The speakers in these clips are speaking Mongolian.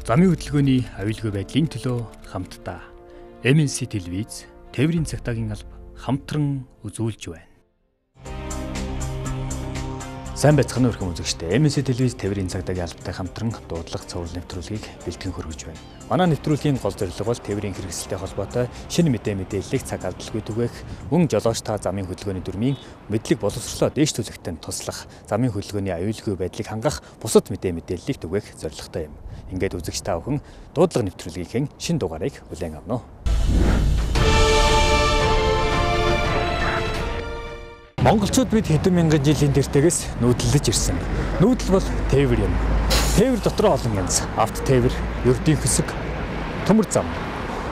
Замын хөдөлгөөний аюулгүй байдлын төлөө хамтдаа MNC телевиз тээврийн цагтаагийн алба хамтран үзүүлж байна. Сайн байцгаана уу хүмүүс үзэгчдээ. MNC телевиз тээврийн цагтаагийн албатай хамтран дуудлага цовруул нэвтрүүлгийг бэлтгэн хөргөж байна. Манай нэвтрүүлгийн гол зорилго бол тээврийн хэрэгсэлтэй холбоотой шинэ мэдээллийг цаг алдалгүй түгээх, мөн жолооч та замын хөдөлгөөний дүрмийн мэдлэг боловсруулалтаа дээш түлхэгтэн туслах, замын хөдөлгөөний аюулгүй байдлыг хангах бусад мэдээллийг түгээх зорилготой юм. Ингээд үзэгч та бүхэн дуудлага нэвтрүүлгийнхээ шинэ дугаарыг хүлээн авна уу. Монголчууд бид хэдэн мянган жилийн тэртегээс нүүдэлж ирсэн. Нүүдэл бол тээвэр юм. Тээвэр дотор олон янз. Авто тээвэр, ердийн хөсөг, төмөр зам.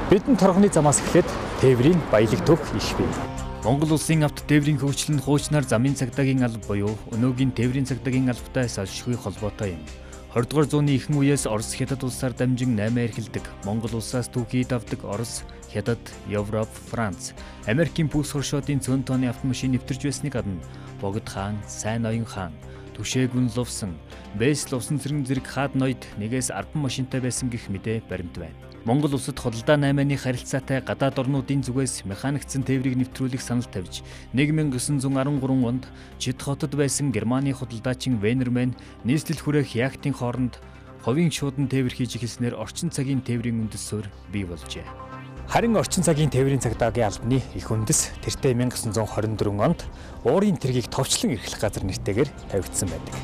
Бидний торгоны замаас эхлээд тээврийн баялаг төх их бий. Монгол улсын авто тээврийн хөгжил нь хуучнаар замын цагдаагийн алба буюу өнөөгийн тээврийн цагдаагийн албатай салшгүй холбоотой юм. 20 дугаар зууны ихэнх үеэс Орос, Хятад улсаар дамжин 8 эрхэлдэг. Монгол улсаас түүхийд авдаг Орос, Хятад, Европ, Франц, Америкийн бүс хоршоодын цөөн тооны автомашин нэвтэрж байсныг гадна Богд хаан, Сайн ноён хаан, Түшээгүн лувсан, Бэс лувсан зэрэг хаад ноёд нэгээс 10 машинтай байсан гэх мэдээ баримт байна. Монгол улсад худалдаа 8-ны харилцаатай гадаад орнуудын зүгээс механикцсан тээврийг нэвтрүүлэх санал тавьж 1913 онд Чит хотод байсан Германы худалдаачин Венермен нийслэл хүрээх яхтын хооронд ховийн шуудан тээвэр хийж эхэлснээр орчин цагийн тээврийн үндэс суурь бий болжээ. Харин орчин цагийн тээврийн цагдаагийн албаны их үндэс тэртээ 1924 онд уурын тэргийг товчлон эрхлэх газар нэртэйгээр тавигдсан байдаг.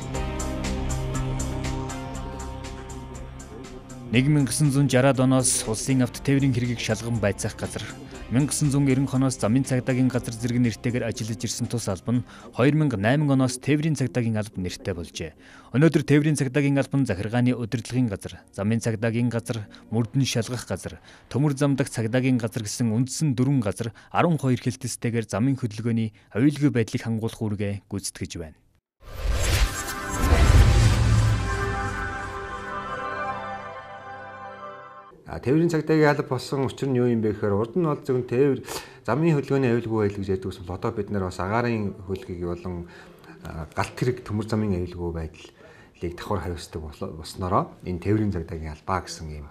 1960-ад оноос улсын авто тээврийн хэргийг шалган байцаах газар, 1990 оноос замын цагдаагийн газар зэрэг нэртэйгээр ажиллаж ирсэн тус алба нь 2008 оноос тээврийн цагдаагийн алба нэртэй болжээ. Өнөөдөр тээврийн цагдаагийн алба нь захиргааны удирдлагын газар, замын цагдаагийн газар, мөрдөн шалгах газар, төмөр зам дахь цагдаагийн газар гэсэн үндсэн 4 газар 12 эрхэлтэстэйгээр замын хөдөлгөөний аюулгүй байдлыг хангуулах үүргээ гүйцэтгэж байна. Тээврийн цагдаагийн алба болсон учир нь юу юм бэ гэхээр урд нь бол зөвхөн тээвэр замын хөдөлгөөний аюулгүй байдал гэж ярьдаг ус бол одоо бид нар бас агаарын хөлгийг болон галт хэрэг төмөр замын аюулгүй байдлыг давхар хариуцдаг болсноороо энэ тээврийн цагдаагийн албаа гэсэн ийм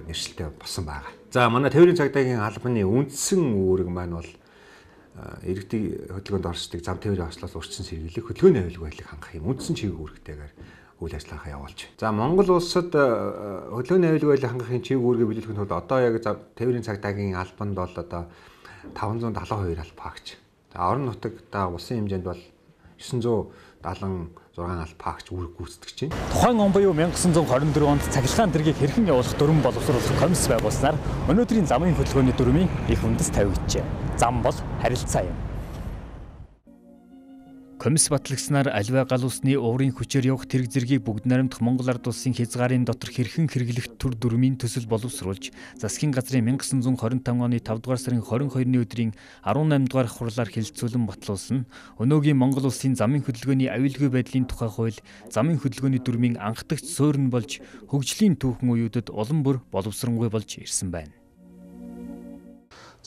нэршилтэй болсон байгаа. За манай тээврийн цагдаагийн албаны үндсэн үүрэг маань бол иргэдийн хөдөлгөөнд оршдог зам тээврийн ослоос урьдчилан сэргийлэх хөдөлгөөний аюулгүй байдлыг хангах юм үндсэн чиглэл үүрэгтэйгээр үйл ажиллагаа явуулж байна. За Монгол улсад хөдөлгөөний аюулгүй байдлыг хангахын чиг үүргээ биелүүлэхэд бол одоо яг тээврийн цагдаагийн албанд бол одоо 572 алба хаагч. За орон нутагта улсын хэмжээнд бол 976 алба хаагч үүрэг гүйцэтгэж байна. Тухайн он буюу 1924 онд цахилгаан тэргийг хэрхэн явуулах дүрм боловсруулах комисс байгуулснаар өнөөдрийн замын хөдөлгөөний дүрмийн их үндэс тавигджээ. Зам бол харилцаа юм. Комисс батлагснаар аливаа гал усны уурын хүчээр явах тэрэг зэргийг бүгд найрамдах Монгол ард улсын хязгаарын дотор хэрхэн хэрэглэх төр дүрмийн төсөл боловсруулж засгийн газрын 1925 оны 5 дугаар сарын 22-ны өдрийн 18 дугаар хурлаар хэлэлцүүлэн батлуулсан өнөөгийн Монгол улсын замын хөдөлгөөний аюулгүй байдлын тухай хууль замын хөдөлгөөний дүрмийн анхдагч суурин болж хөгжлийн түүхэн үеүүдэд улам бүр боловсронгүй болж ирсэн байна.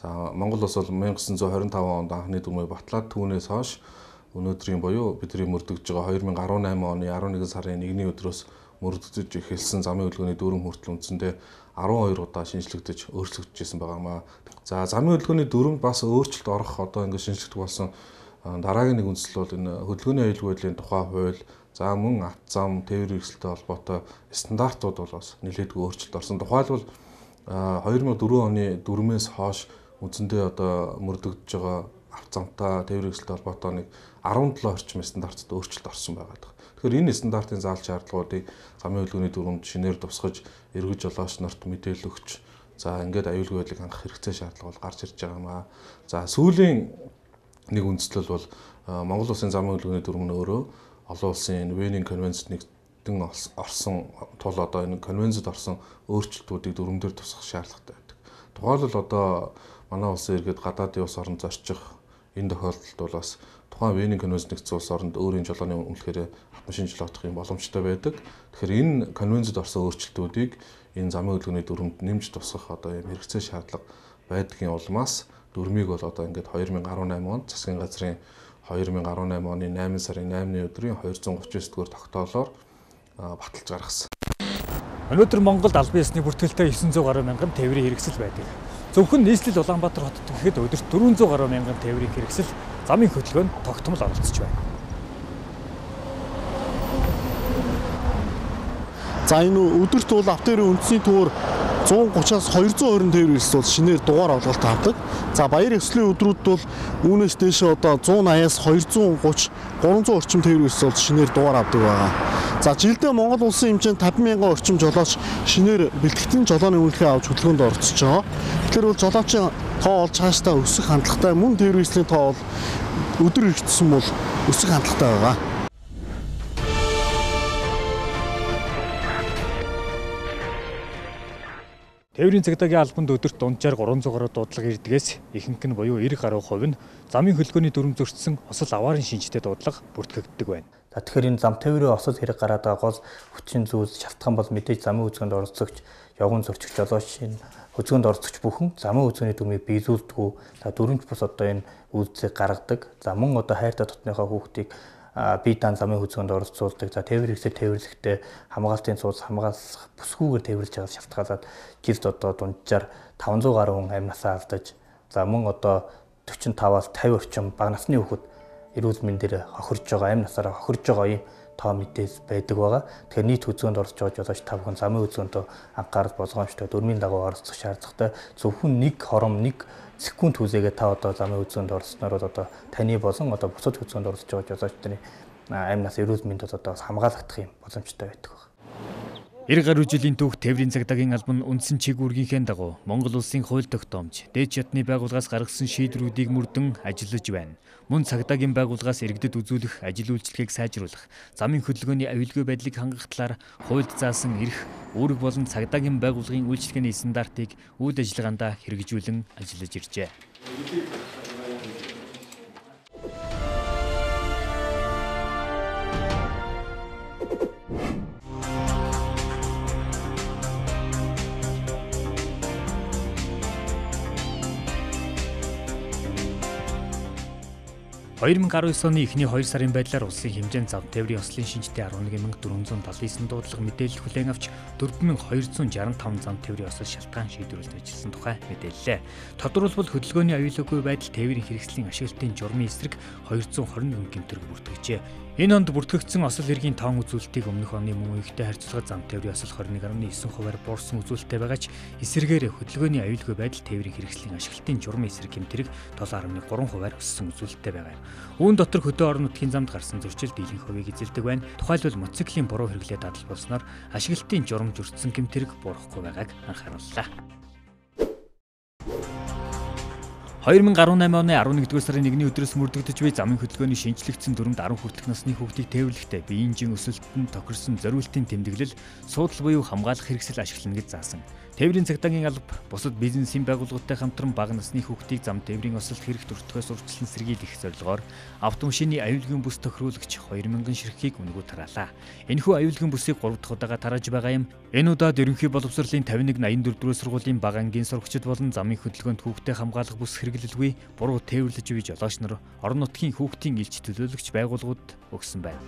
За Монгол улс бол 1925 онд анхны дүрмийг батлаад түүнээс хойш өнөөдрийн буюу бидний мөрдөгж байгаа 2018 оны 11 сарын 1-ний өдрөөс мөрдөгдөж эхэлсэн замын хөдөлгөөний дүрм хүртэл үндсэндээ 12 удаа шинжлэгдэж өөрчлөгдөжсэн байгаамаа. За замын хөдөлгөөний дүрмд бас өөрчлөлт орох одоо ингэ шинжлэгдэх болсон дараагийн нэг үндсэл бол энэ хөдөлгөөний аюулгүй байдлын тухай хууль, за мөн авто зам тээврийн хэрэгсэлтэй холбоотой стандартууд бол бас нэлээдгүй өөрчлөлт орсон. Тухайлбал 2004 оны дүрмээс хойш үндсэндээ одоо мөрдөгдөж байгаа авто замтай тээврийн хэрэгсэлтэй холбоотой нэг 17 орчим стандартад өөрчлөлт орсон байгаа. Тэгэхээр энэ стандартын заалт шаардлагуудыг замын хөдөлгөөний дүрмд шинээр тусгаж эргэж жолооч нарт мэдээлэл өгч за ингээд аюулгүй байдлыг хангах хэрэгцээ шаардлага бол гарч ирж байгаа маа. За сүүлийн нэг үндслэл бол Монгол улсын замын хөдөлгөөний дүрм нь өөрөө олон улсын Венийн конвенцэд нэгдэн орсон тул одоо энэ конвенцэд орсон өөрчлөлтүүдийг дүрмээр тусгах шаардлагатай байдаг. Тухайлбал одоо манай улсын иргэд гадаадын улс орнд зорчих энэ тохиолдолд бол бас тухайн Венийн конвенцэд нэгдсэн улс орнд өөрийн жолооны үнэлэхээр автомашин жолоодох юм боломжтой байдаг. Тэгэхээр энэ конвенцэд орсон өөрчлөлтүүдийг энэ замын хөдөлгөөний дүрмд нэмж тусгах одоо юм хэрэгцээ шаардлага байдгийн улмаас дүрмийг бол одоо ингээд 2018 онд засгийн газрын 2018 оны 8 сарын 8-ны өдрийн 239 дугаар тогтоолоор баталж гаргасан. Өнөөдөр Монголд албан ёсны бүртгэлтэй 900 гаруй мянган тээврийн хэрэгсэл байдаг. Зөвхөн нийслэл Улаанбаатар хотод гэхэд өдөрт 400 гаруй мянган тээврийн хэрэгсэл замын хөдөлгөөнд тогтмол оролцож байна. За энэ өдөрт бол автоэрийн үндэсний төвөр 130-аас 220 тээврийн хэрэгсэл бол шинээр дугаар авалгалт авдаг. За баяр ёслолын өдрүүд бол үүнээс дээш одоо 180-аас 230, 300 орчим тээврийн хэрэгсэл бол шинээр дугаар авдаг байгаа. За жилдээ Монгол улсын хэмжээнд 50,000 орчим жолооч шинээр бэлтгэгдсэн жолооны үнэлгээ авч хөдөлгөөнд оролцож байгаа. Тэгэхээр бол жолоочийн тоо олж хааштай өсөх хандлагатай, мөн тээврийн хэрэгслийн тоо бол өдөр иргэдсэн бол өсөх хандлагатай байгаа. Тээврийн цагдаагийн албанд өдөрт дунджаар 300 гаруй дуудлага ирдгээс ихэнх нь буюу 90 гаруй хувь нь замын хөдөлгөөний дүрм зөрчсөн осол аваарын шинжтэй дуудлага бүртгэгддэг байна. За тэгэхээр энэ зам тээврийн осол хэрэг гараад байгаа гол хүчин зүйл шалтгаан бол мэдээж замын үзэсгэлэнт оролцогч, явган зөрчигч жолоочийн үзэсгэлэнт оролцогч бүхэн замын үзэсгэлэнтний дүрмийг биелүүлдэг. За дөрөвч бус одоо энэ үйлдэлийг гаргадаг. За мөн одоо хайртай дотныхоо хүүхдийг бие даан замын хөдөлгөөнд оролцуулдаг. За тээвэр хэрэгсэл тээвэрлэхдээ хамгаалтын цуус хамгаалах бүсгүйгээр тээвэрлж байгаа шалтгаалаад жилд одоо дунджаар 500 гаруй хүн амь насаа алдаж, за мөн одоо 45-аас 50 орчим бага насны хүүхэд эрүүл мэндээр хохирж байгаа, амь насаараа хохирж байгаа юм тоо мэдээс байдаг байгаа. Тэгэхээр нийт хөдөлгөөнд оролцож байгаа жолооч та бүхэн замын хөдөлгөөнд анхаарал болгоомжтой дөрмийн дагуу оролцох шаардлагатай. Зөвхөн нэг хором нэг секунд хүзээгээ та одоо замын хөдөлгөөнд оролцсноор бол одоо таны болон одоо бусад хөдөлгөөнд оролцож байгаа жолоочдын амь нас эрүүл мэндэд одоо хамгаалагдах юм боломжтой байдаг. 90 гаруй жилийн түүх тээврийн цагдаагийн албан үндсэн чиг үүргийнхээ дагуу Монгол улсын хууль тогтоомж, дээд шатны байгууллагаас гаргасан шийдвэрүүдийг мөрдөн ажиллаж байна. Мөн цагдаагийн байгууллагаас иргэдэд үзүүлэх ажил үйлчлэгийг сайжруулах, замын хөдөлгөөний аюулгүй байдлыг хангах талаар хуульд заасан эрх, үүрэг болон цагдаагийн байгууллагын үйлчлэгээний стандартыг үйл ажиллагаандаа хэрэгжүүлэн ажиллаж иржээ. (2019) оны эхний 2 сарын байдлаар улсын хэмжээнд зам тээврийн ослын шинжтэй 11,479 дуудлага мэдээлэл хүлээн авч 4,265 зам тээврийн осол шалтгаан шийдвэрлэж ажилласан тухай мэдээллээ. Тодорхойлбол хөдөлгөөний аюулгүй байдал тээврийн хэрэгслийн ашиглалтын журмын эсрэг 221 гэмтэрэг бүртгэжээ. Энэ онд бүртгэгдсэн осол хэргийн тоон үзүүлэлтийг өмнөх оны мөн үеигтэй харьцуулахад зам тээврийн осол 21.9%-аар буурсан үзүүлэлттэй байгаач эсрэгээр хөдөлгөөний аюулгүй байдал тээврийн хэрэгслийн ашиглалтын журмын эсрэг гэмтэрэг 7.3%-аар өссөн үзүүлэлттэй байгаа юм. Үүн дотор хөдөө орон нутгийн замд гарсан зөрчил дийлэнх хувийг эзэлдэг байна. Тухайлбал мотоциклийн буруу хэрэглээ дадал болсноор ашиглалтын журам зөрчсөн гэмтэрэг буурахгүй байгааг анхаарууллаа. 2018 оны 11-р сарын 1-ний өдрөөс мөрдөгдөж буй замын хөдөлгөөний шинжлэгдсэн дүрмд 10 хүртэлх насны хүүхдийг тээвэрлэхдээ биеийн өсөлтөнд тохирсон зориултын тэмдэглэл суудал буюу хамгаалах хэрэгсэл ашиглана гэж заасан. Тээврийн цагдаагийн алба бусад бизнесийн байгууллагуудтай хамтран бага насны хүүхдийг зам тээврийн осолд хэрэг төртгөөс урьдчилан сэргийлэх зорилгоор автомашины аюулгүйн бүс тохируулагч 2000 ширхгийг өнгөө тараалаа. Энэхүү аюулгүйн бүсийг 3 дахь удаага тарааж байгаа юм. Энэ удаад ерөнхий боловсролын 51-84 сургуулийн бага ангийн сурагчид болон замын хөдөлгөөнд хүүхдэд хамгаалах бүс хэрэглэлгүй буруу тээвэрлэж буй жолооч нар орон нутгийн хүүхдийн элч төлөөлөгч байгууллагууд өгсөн байна.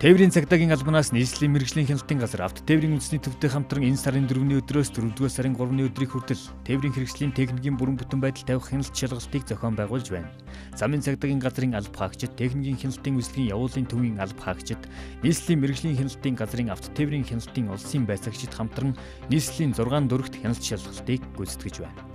Тээврийн цагдаагийн албанаас нийслэлийн мэргэжлийн хяналтын газар авто тээврийн үндэсний төвтэй хамтран энэ сарын 4-ний өдрөөс 4-р сарын 3-ны өдрийг хүртэл тээврийн хэрэгслийн техникийн бүрэн бүтэн байдал тавих хяналт шалгалтыг зохион байгуулж байна. Замын цагдаагийн газрын алба хаагчид, техникийн хяналтын үйлчлэгийн явуулын төвийн алба хаагчид, нийслэлийн мэргэжлийн хяналтын газрын авто тээврийн хяналтын улсын байцаагчид хамтран нийслэлийн 6 дөрөвт хяналт шалгалтыг гүйцэтгэж байна.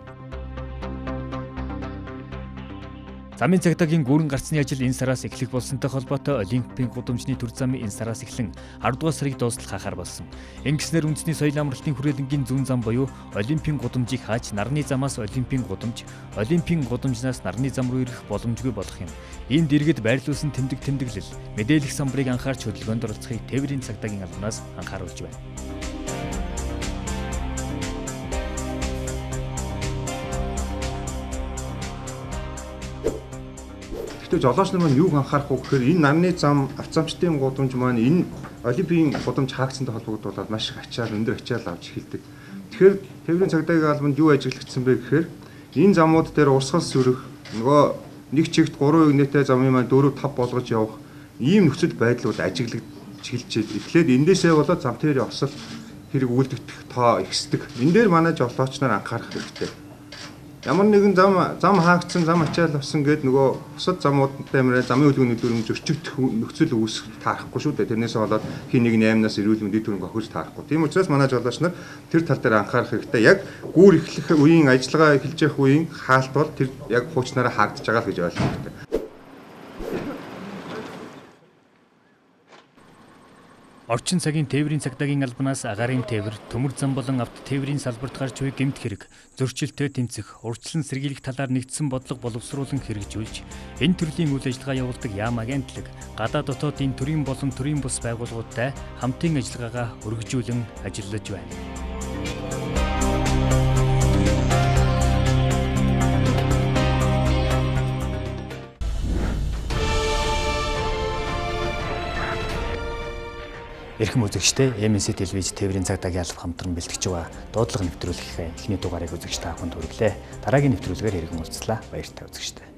Замын цагдаагийн гүрэн гарцны ажил энэ сараас эхлэх болсонтой холбоотой Олимпийн гудамжны төр замын энэ сараас эхлэн 10 дугаар сарыг дуустал хахаар болсон. Ингэснээр үндэсний соёл амралтын хүрээлэнгийн зүүн зам буюу Олимпийн гудамжийг хааж нарны замаас Олимпийн гудамжнаас нарны зам руу ирэх боломжгүй болох юм. Энд иргэд байрлуулсан тэмдэглэл, мэдээлэх самбарыг анхаарч хөдөлгөөнд оролцохыг тээврийн цагдаагийн албанаас анхааруулж байна. Гэхдээ жолооч нар маань юуг анхаарах вэ гэхээр энэ нарны зам, автозамчдын гудамж маань энэ Олимпийн гудамж хаагдсантай холбогдуулаад маш их өндөр ачаал авч эхэлдэг. Тэгэхээр тээврийн цагдаагийн албанд юу ажиглагдсан бэ гэхээр энэ замууд дээр урсгал сүрэх, нөгөө нэг чигт 3 игнэтэй замын маань 4-5 болгож явах, ийм нөхцөл байдлууд ажиглагдж эхэлж эхлээд эндээсээ болоод зам тээврийн осол хэрэг үйлдэгдэх тоо ихсдэг. Энэ дээр манай жолооч нар анхаарах хэрэгтэй. Ямар нэгэн зам хаагдсан, зам ачаал авсан гэд нөгөө бусад замуудтай мөрөө замын хөдөлгөөний дүрмж өчигдөх нөхцөл үүсэх таарахгүй шүү дээ. Тэрнээс болоод хин нэг 8-наас эрүүл мэндийн дүрмг охиж таарахгүй. Тийм учраас манай жолооч нар тэр тал дээр анхаарах хэрэгтэй. Яг гүүр эхлэх үеийн ажиллагаа эхэлж явах үеийн хаалт бол тэр яг хуучнаараа хаагдж байгаа л гэж ойлгох хэрэгтэй. Орчин цагийн тээврийн цагдаагийн албанаас агаарын тээвэр, төмөр зам болон авто тээврийн салбарт гарч буй гэмт хэрэг, зөрчилтөд тэмцэх, урьдчилан сэргийлэх талаар нэгдсэн бодлого боловсруулан хэрэгжүүлж, энэ төрлийн үйл ажиллагаа явуулдаг яам агентлаг, гадаад дотоодын төрийн болон төрийн бус байгууллагуудтай хамтын ажиллагаагаа өргөжүүлэн ажиллаж байна. Эрхэм үзэгчдээ MNC телевиз тээврийн цагдаагийн алба хамтран бэлтгэж байгаа дуудлага нэвтрүүлгийн эхний дугаарыг үзэгч та бүхэнд хүргэлээ. Дараагийн нэвтрүүлгээр иргэн уулзлаа. Баяртай үзэгчдээ.